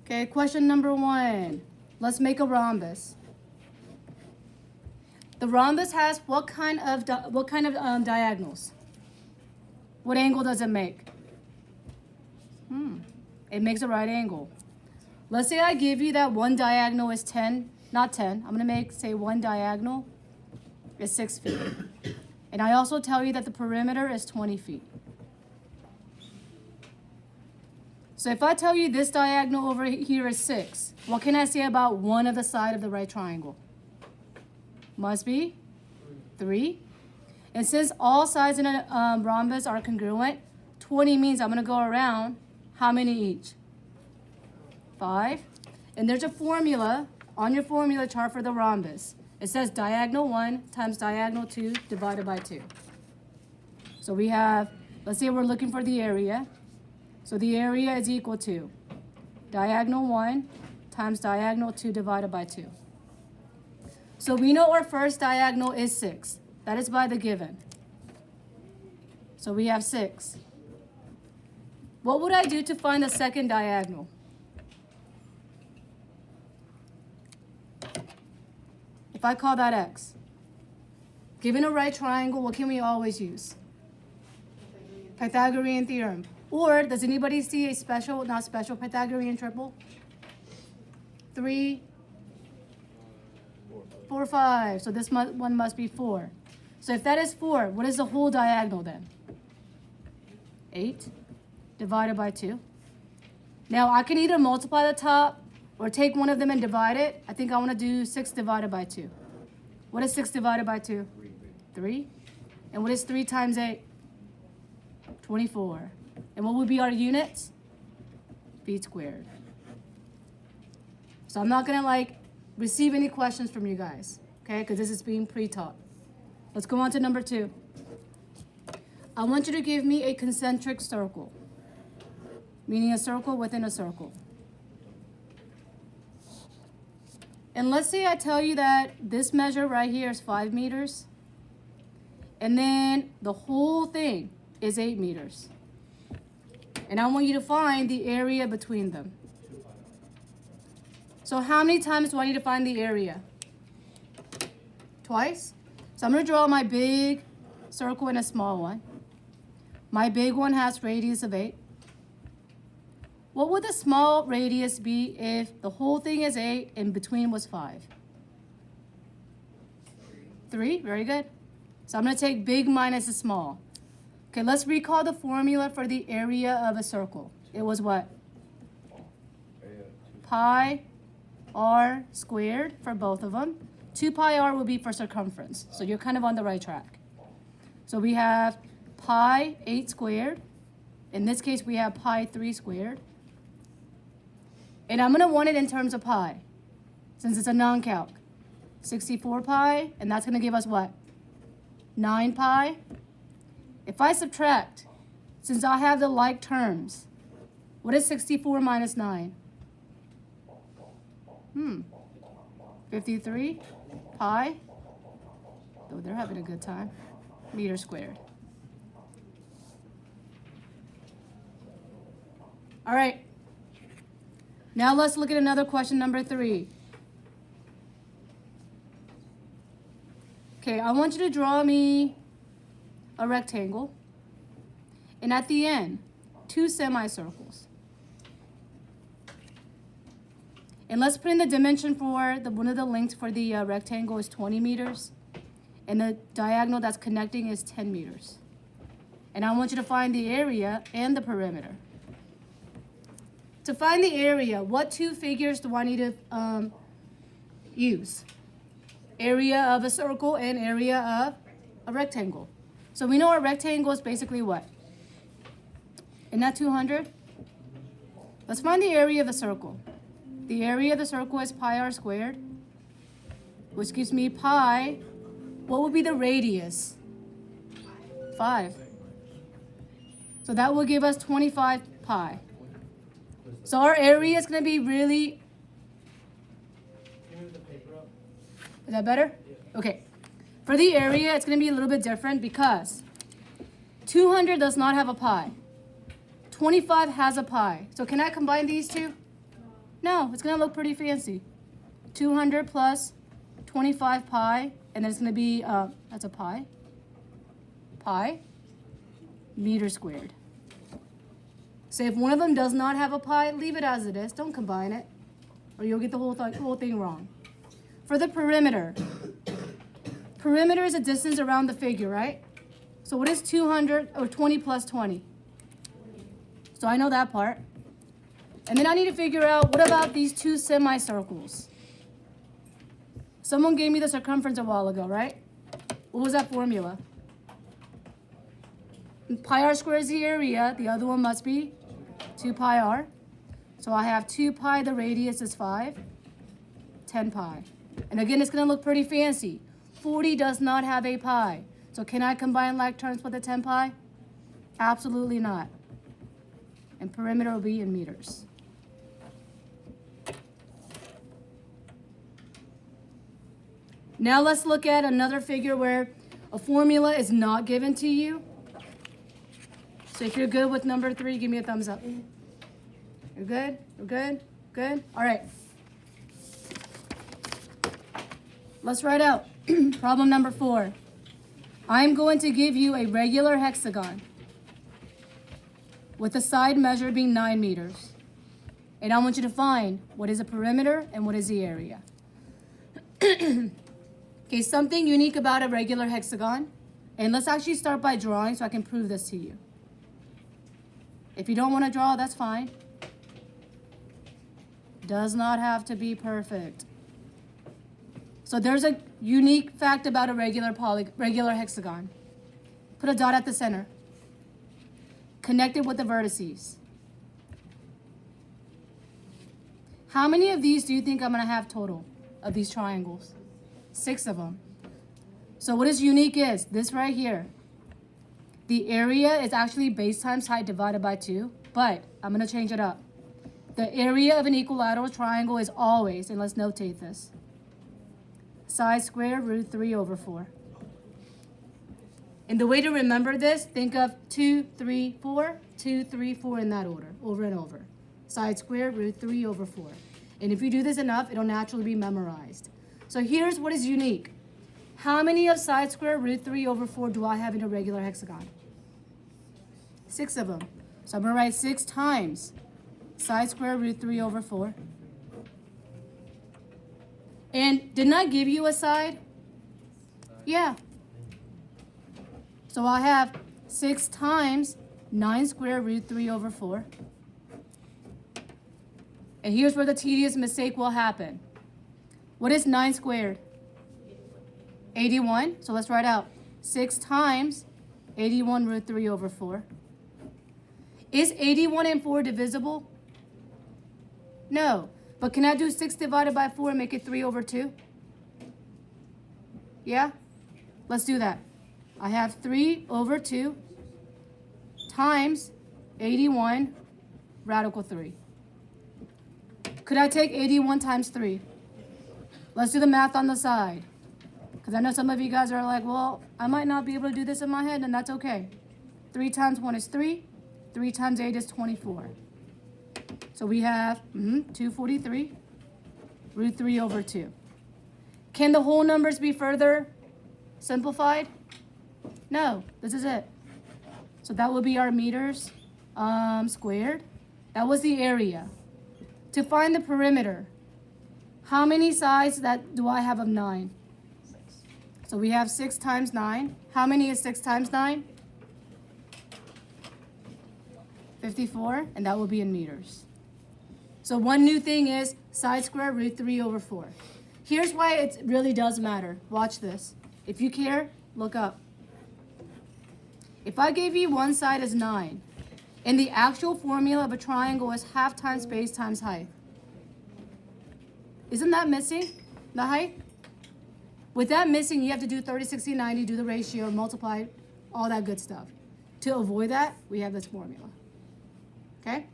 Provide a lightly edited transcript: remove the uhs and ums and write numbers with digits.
Okay, question number 1. Let's make a rhombus. The rhombus has what kind of diagonals? What angle does it make? It makes a right angle. Let's say I give you that one diagonal is 10, not 10. I'm going to say one diagonal is 6 feet. And I also tell you that the perimeter is 20 feet. So if I tell you this diagonal over here is 6, what can I say about one of the sides of the right triangle? Must be 3. And since all sides in a rhombus are congruent, 20 means I'm going to go around how many each? 5. And there's a formula on your formula chart for the rhombus. It says diagonal 1 times diagonal 2 divided by 2. So we have, let's say we're looking for the area. So the area is equal to diagonal 1 times diagonal 2 divided by 2. So we know our first diagonal is 6. That is by the given. So we have 6. What would I do to find the second diagonal? If I call that x. Given a right triangle, what can we always use? Pythagorean theorem. Or does anybody see a special, not special, Pythagorean triple? 3, 4, 5. So this one must be 4. So if that is 4, what is the whole diagonal then? 8 divided by 2. Now I can either multiply the top or take one of them and divide it. I think I want to do 6 divided by 2. What is 6 divided by 2? 3. And what is 3 times 8? 24. And what would be our units? Feet squared. So I'm not going to receive any questions from you guys, okay? Because this is being pre-taught. Let's go on to number 2. I want you to give me a concentric circle, meaning a circle within a circle. And let's say I tell you that this measure right here is 5 meters, and then the whole thing is 8 meters. And I want you to find the area between them. So how many times do I need to find the area? Twice? So I'm going to draw my big circle and a small one. My big one has radius of 8. What would the small radius be if the whole thing is 8 and between was 5? 3, very good. So I'm going to take big minus the small. Okay, let's recall the formula for the area of a circle. It was what? Pi r squared for both of them. 2 pi r will be for circumference. So you're kind of on the right track. So we have pi 8 squared. In this case, we have pi 3 squared. And I'm going to want it in terms of pi, since it's a non-calc. 64 pi, and that's going to give us what? 9 pi. If I subtract, since I have the like terms, what is 64 minus 9? 53 pi. Oh, they're having a good time. Meter squared. All right. Now let's look at another question, number 3. Okay, I want you to draw me a rectangle, and at the end, 2 semicircles. And let's put in the dimension for one of the lengths for the rectangle is 20 meters, and the diagonal that's connecting is 10 meters. And I want you to find the area and the perimeter. To find the area, what 2 figures do I need to use? Area of a circle and area of a rectangle. So we know a rectangle is basically what? Isn't that 200? Let's find the area of the circle. The area of the circle is pi r squared, which gives me pi. What would be the radius? 5. So that will give us 25 pi. So our area is going to be really... Is that better? Okay. For the area, it's going to be a little bit different because 200 does not have a pi. 25 has a pi. So can I combine these two? No, it's gonna look pretty fancy. 200 plus 25 pi, and then it's gonna be, that's a pi, meter squared. So if one of them does not have a pi, leave it as it is. Don't combine it, or you'll get the whole thing wrong. For the perimeter is a distance around the figure, right? So what is 200 or 20 plus 20? So I know that part. And then I need to figure out, what about these two semicircles? Someone gave me the circumference a while ago, right? What was that formula? Pi r squared is the area. The other one must be 2 pi r. So I have 2 pi, the radius is 5, 10 pi. And again, it's going to look pretty fancy. 40 does not have a pi. So can I combine like terms with the 10 pi? Absolutely not. And perimeter will be in meters. Now let's look at another figure where a formula is not given to you. So if you're good with number 3, give me a thumbs up. You're good? You're good? Good? All right. Let's write out problem number 4. I'm going to give you a regular hexagon with the side measure being 9 meters. And I want you to find what is a perimeter and what is the area. Okay, something unique about a regular hexagon. And let's actually start by drawing so I can prove this to you. If you don't want to draw, that's fine. Does not have to be perfect. So there's a unique fact about a regular hexagon. Put a dot at the center. Connected with the vertices. How many of these do you think I'm going to have total of these triangles? 6 of them. So what is unique is this right here. The area is actually base times height divided by 2, but I'm going to change it up. The area of an equilateral triangle is always, and let's notate this, side squared root 3 over 4. And the way to remember this, think of 2, 3, 4, 2, 3, 4 in that order, over and over. Side squared root 3 over 4. And if you do this enough, it'll naturally be memorized. So here's what is unique. How many of side squared root 3 over 4 do I have in a regular hexagon? 6 of them. So I'm going to write 6 times side squared root 3 over 4. And didn't I give you a side? Yeah. So I have 6 times 9 squared root 3 over 4. And here's where the tedious mistake will happen. What is 9 squared? 81. So let's write out 6 times 81 root 3 over 4. Is 81 and 4 divisible? No. But can I do 6 divided by 4 and make it 3 over 2? Yeah? Let's do that. I have 3 over 2 times 81 radical 3. Could I take 81 times 3? Let's do the math on the side. Because I know some of you guys are like, well, I might not be able to do this in my head, and that's okay. 3 times 1 is 3. 3 times 8 is 24. So we have 243 root 3 over 2. Can the whole numbers be further simplified? No, this is it. So that would be our meters squared. That was the area. To find the perimeter, how many sides do I have of 9? 6. So we have 6 times 9. How many is 6 times 9? 54, and that will be in meters. So one new thing is side square root 3 over 4. Here's why it really does matter. Watch this. If you care, look up. If I gave you one side as 9, and the actual formula of a triangle is half times base times height, isn't that missing, the height? With that missing, you have to do 30, 60, 90, do the ratio, multiply, all that good stuff. To avoid that, we have this formula. Okay?